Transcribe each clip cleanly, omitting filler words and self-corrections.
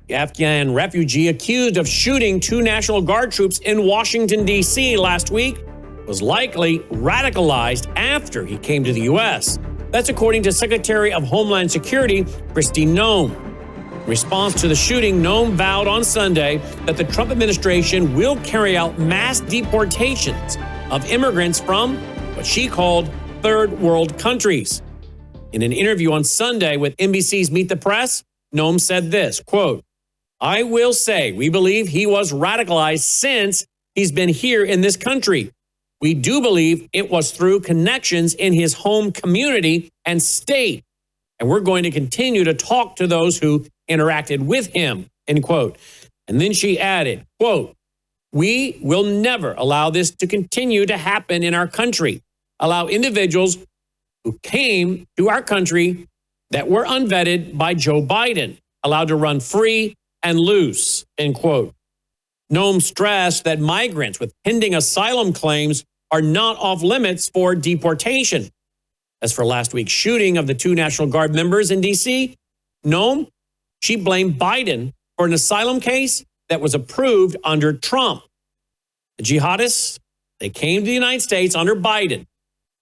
The Afghan refugee accused of shooting 2 National Guard troops in Washington, D.C. last week was likely radicalized after he came to the U.S. That's according to Secretary of Homeland Security Kristi Noem. In response to the shooting, Noem vowed on Sunday that the Trump administration will carry out mass deportations of immigrants from what she called third world countries. In an interview on Sunday with NBC's Meet the Press, Noem said this, quote, "I will say we believe he was radicalized since he's been here in this country. We do believe it was through connections in his home community and state. And we're going to continue to talk to those who interacted with him," end quote. And then she added, quote, "We will never allow this to continue to happen in our country. Allow individuals who came to our country that were unvetted by Joe Biden, allowed to run free and loose," end quote. Noem stressed that migrants with pending asylum claims are not off limits for deportation. As for last week's shooting of the 2 National Guard members in D.C., Noem, she blamed Biden for an asylum case that was approved under Trump. The jihadists, they came to the United States under Biden,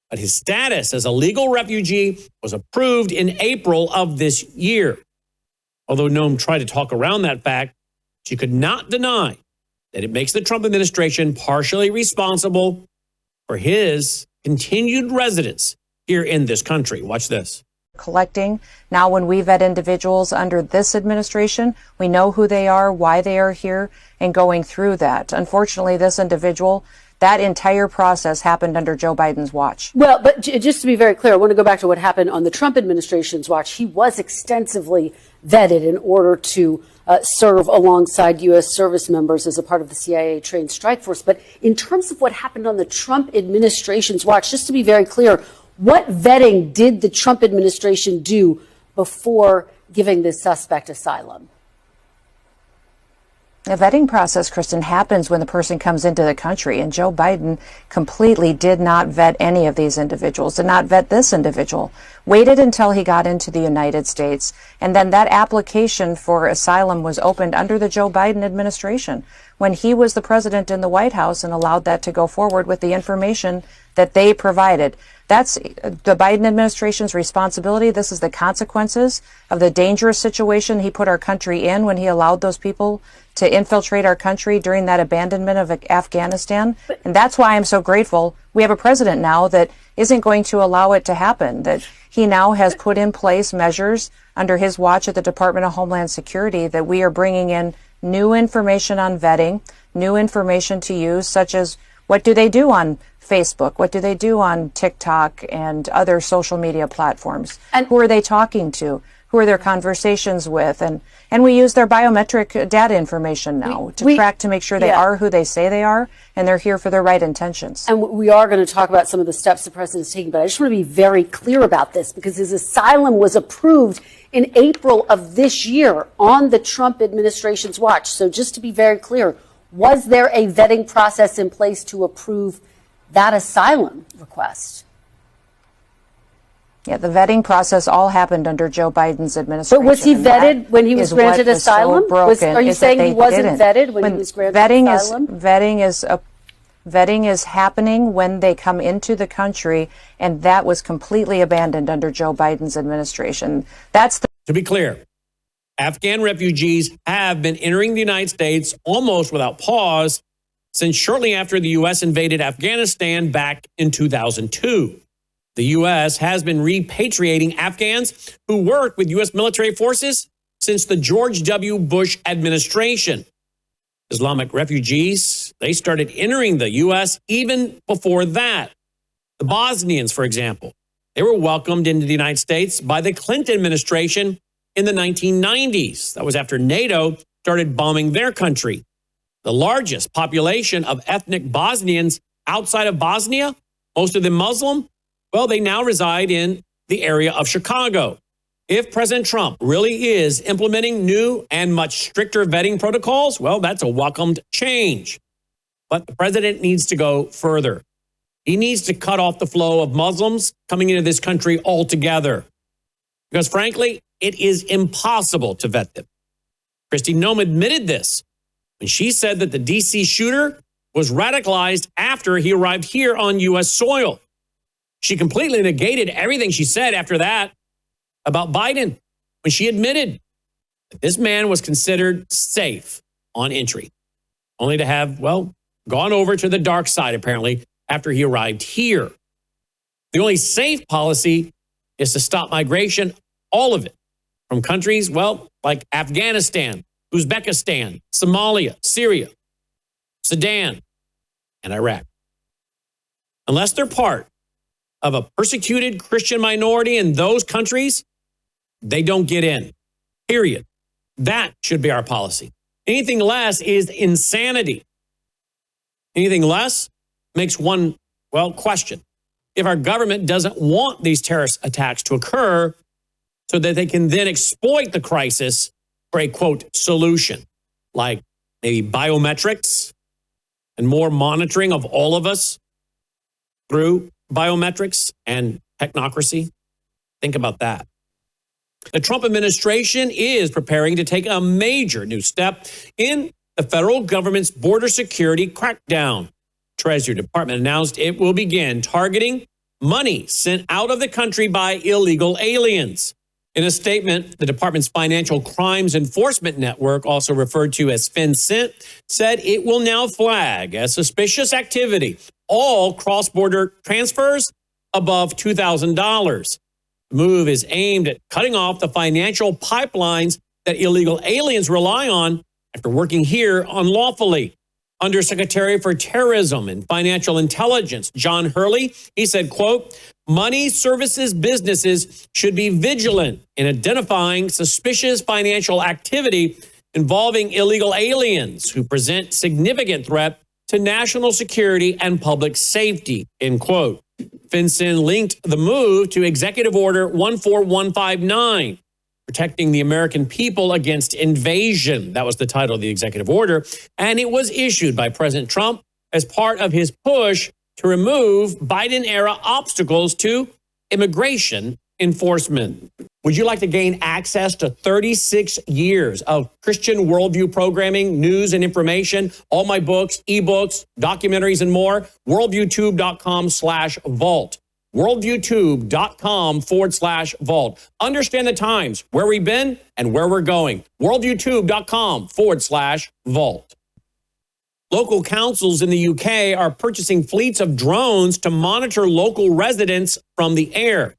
but his status as a legal refugee was approved in April of this year. Although Noem tried to talk around that fact, she could not deny that it makes the Trump administration partially responsible for his continued residence here in this country. Watch this. Collecting. Now, when we vet individuals under this administration, we know who they are, why they are here, and going through that. Unfortunately, this individual, that entire process happened under Joe Biden's watch. Well, but just to be very clear, I want to go back to what happened on the Trump administration's watch. He was extensively vetted in order to serve alongside U.S. service members as a part of the CIA-trained strike force. But in terms of what happened on the Trump administration's watch, just to be very clear, what vetting did the Trump administration do before giving this suspect asylum? The vetting process, Kristen, happens when the person comes into the country, and Joe Biden completely did not vet any of these individuals, did not vet this individual, waited until he got into the United States, and then that application for asylum was opened under the Joe Biden administration when he was the president in the White House and allowed that to go forward with the information that they provided. That's the Biden administration's responsibility. This is the consequences of the dangerous situation he put our country in when he allowed those people to infiltrate our country during that abandonment of Afghanistan. And that's why I'm so grateful we have a president now that isn't going to allow it to happen, that he now has put in place measures under his watch at the Department of Homeland Security that we are bringing in new information on vetting, new information to use, such as what do they do on Facebook? What do they do on TikTok and other social media platforms? And who are they talking to? Who are their conversations with? And we use their biometric data information now to track to make sure they are who they say they are and they're here for their right intentions. And we are going to talk about some of the steps the president is taking, but I just want to be very clear about this because his asylum was approved in April of this year on the Trump administration's watch. So just to be very clear, was there a vetting process in place to approve that asylum request? Yeah, the vetting process all happened under Joe Biden's administration. But was he vetted when he was granted asylum? Are you saying he wasn't vetted when he was granted asylum? Vetting is happening when they come into the country, and that was completely abandoned under Joe Biden's administration. To be clear, Afghan refugees have been entering the United States almost without pause since shortly after the U.S. invaded Afghanistan back in 2002. The U.S. has been repatriating Afghans who worked with U.S. military forces since the George W. Bush administration. Islamic refugees, they started entering the U.S. even before that. The Bosnians, for example, they were welcomed into the United States by the Clinton administration in the 1990s. That was after NATO started bombing their country. The largest population of ethnic Bosnians outside of Bosnia, most of them Muslim, well, they now reside in the area of Chicago. If President Trump really is implementing new and much stricter vetting protocols, well, that's a welcomed change. But the president needs to go further. He needs to cut off the flow of Muslims coming into this country altogether. Because frankly, it is impossible to vet them. Kristi Noem admitted this when she said that the D.C. shooter was radicalized after he arrived here on U.S. soil. She completely negated everything she said after that about Biden when she admitted that this man was considered safe on entry, only to have, gone over to the dark side, apparently, after he arrived here. The only safe policy is to stop migration, all of it, from countries, like Afghanistan, Uzbekistan, Somalia, Syria, Sudan, and Iraq. Unless they're part of a persecuted Christian minority in those countries, they don't get in, period. That should be our policy. Anything less is insanity. Anything less makes one, question if our government doesn't want these terrorist attacks to occur so that they can then exploit the crisis for a, quote, solution, like maybe biometrics and more monitoring of all of us through biometrics and technocracy. Think about that. The Trump administration is preparing to take a major new step in the federal government's border security crackdown. Treasury Department announced it will begin targeting money sent out of the country by illegal aliens. In a statement, the department's Financial Crimes Enforcement Network, also referred to as FinCENT, said it will now flag as suspicious activity all cross-border transfers above $2,000. The move is aimed at cutting off the financial pipelines that illegal aliens rely on after working here unlawfully. Undersecretary for Terrorism and Financial Intelligence, John Hurley, he said, quote, money services businesses should be vigilant in identifying suspicious financial activity involving illegal aliens who present significant threat to national security and public safety, end quote. FinCEN linked the move to Executive Order 14159, protecting the American people against invasion. That was the title of the executive order. And it was issued by President Trump as part of his push to remove Biden-era obstacles to immigration enforcement. Would you like to gain access to 36 years of Christian Worldview programming, news and information, all my books, ebooks, documentaries, and more? Worldviewtube.com/vault. Worldviewtube.com/vault. Understand the times, where we've been and where we're going. Worldviewtube.com/vault. Local councils in the UK are purchasing fleets of drones to monitor local residents from the air.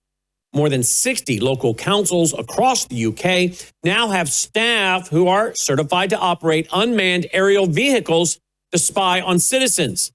More than 60 local councils across the UK now have staff who are certified to operate unmanned aerial vehicles to spy on citizens.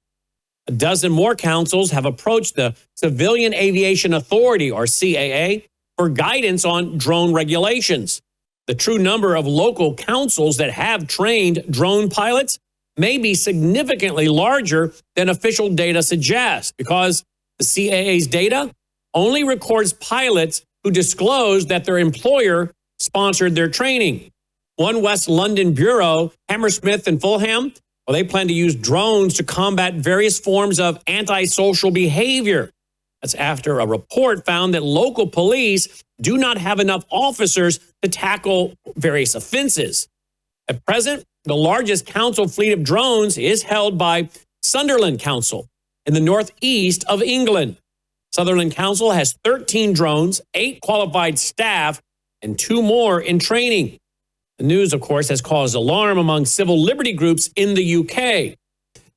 A dozen more councils have approached the Civilian Aviation Authority, or CAA, for guidance on drone regulations. The true number of local councils that have trained drone pilots may be significantly larger than official data suggests, because the CAA's data only records pilots who disclose that their employer sponsored their training. One West London bureau, Hammersmith and Fulham, they plan to use drones to combat various forms of antisocial behavior. That's after a report found that local police do not have enough officers to tackle various offenses. At present, the largest council fleet of drones is held by Sunderland Council in the northeast of England. Sunderland Council has 13 drones, 8 qualified staff, and 2 more in training. The news, of course, has caused alarm among civil liberty groups in the UK.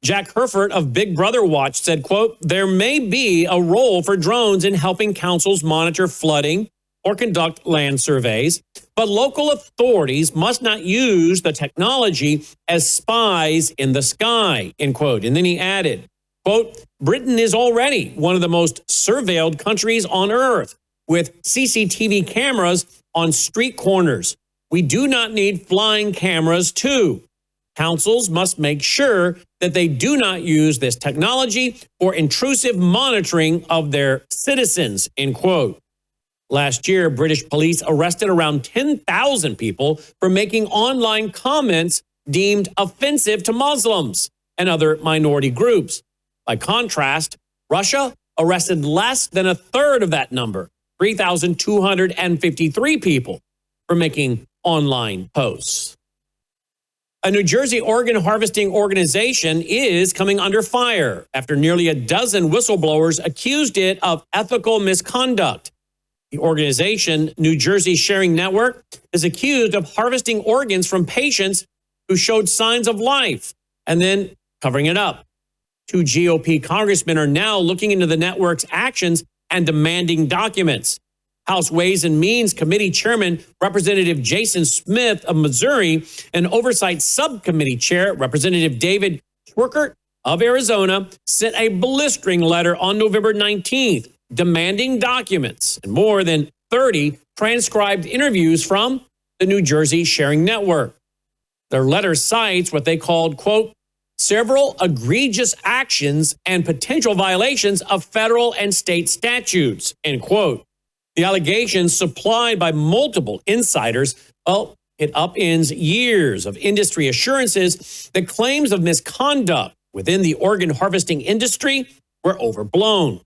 Jack Herford of Big Brother Watch said, quote, there may be a role for drones in helping councils monitor flooding or conduct land surveys, but local authorities must not use the technology as spies in the sky, end quote. And then he added, quote, Britain is already one of the most surveilled countries on earth, with CCTV cameras on street corners. We do not need flying cameras too. Councils must make sure that they do not use this technology for intrusive monitoring of their citizens, end quote. Last year, British police arrested around 10,000 people for making online comments deemed offensive to Muslims and other minority groups. By contrast, Russia arrested less than a third of that number, 3,253 people, for making online posts. A New Jersey organ harvesting organization is coming under fire after nearly a dozen whistleblowers accused it of ethical misconduct. The organization, New Jersey Sharing Network, is accused of harvesting organs from patients who showed signs of life and then covering it up. 2 GOP congressmen are now looking into the network's actions and demanding documents. House Ways and Means Committee Chairman Representative Jason Smith of Missouri and Oversight Subcommittee Chair Representative David Schwerkert of Arizona sent a blistering letter on November 19th demanding documents and more than 30 transcribed interviews from the New Jersey Sharing Network. Their letter cites what they called, quote, several egregious actions and potential violations of federal and state statutes, end quote. The allegations supplied by multiple insiders, well, it upends years of industry assurances that claims of misconduct within the organ harvesting industry were overblown.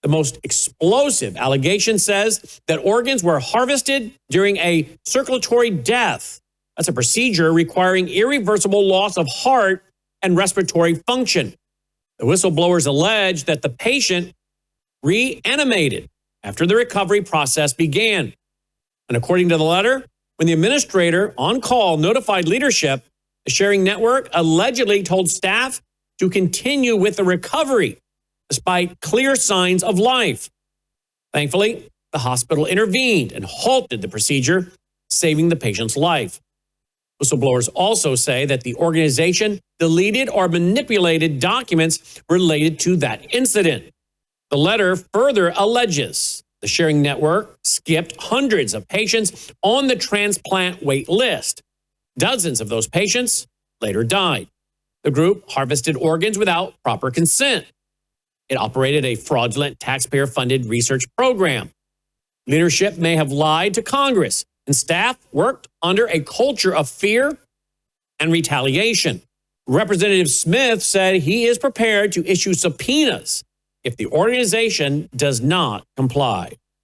The most explosive allegation says that organs were harvested during a circulatory death. That's a procedure requiring irreversible loss of heart and respiratory function. The whistleblowers allege that the patient reanimated after the recovery process began. And according to the letter, when the administrator on call notified leadership, the Sharing Network allegedly told staff to continue with the recovery despite clear signs of life. Thankfully, the hospital intervened and halted the procedure, saving the patient's life. Whistleblowers also say that the organization deleted or manipulated documents related to that incident. The letter further alleges the Sharing Network skipped hundreds of patients on the transplant wait list. Dozens of those patients later died. The group harvested organs without proper consent. It operated a fraudulent taxpayer-funded research program. Leadership may have lied to Congress, and staff worked under a culture of fear and retaliation. Representative Smith said he is prepared to issue subpoenas if the organization does not comply.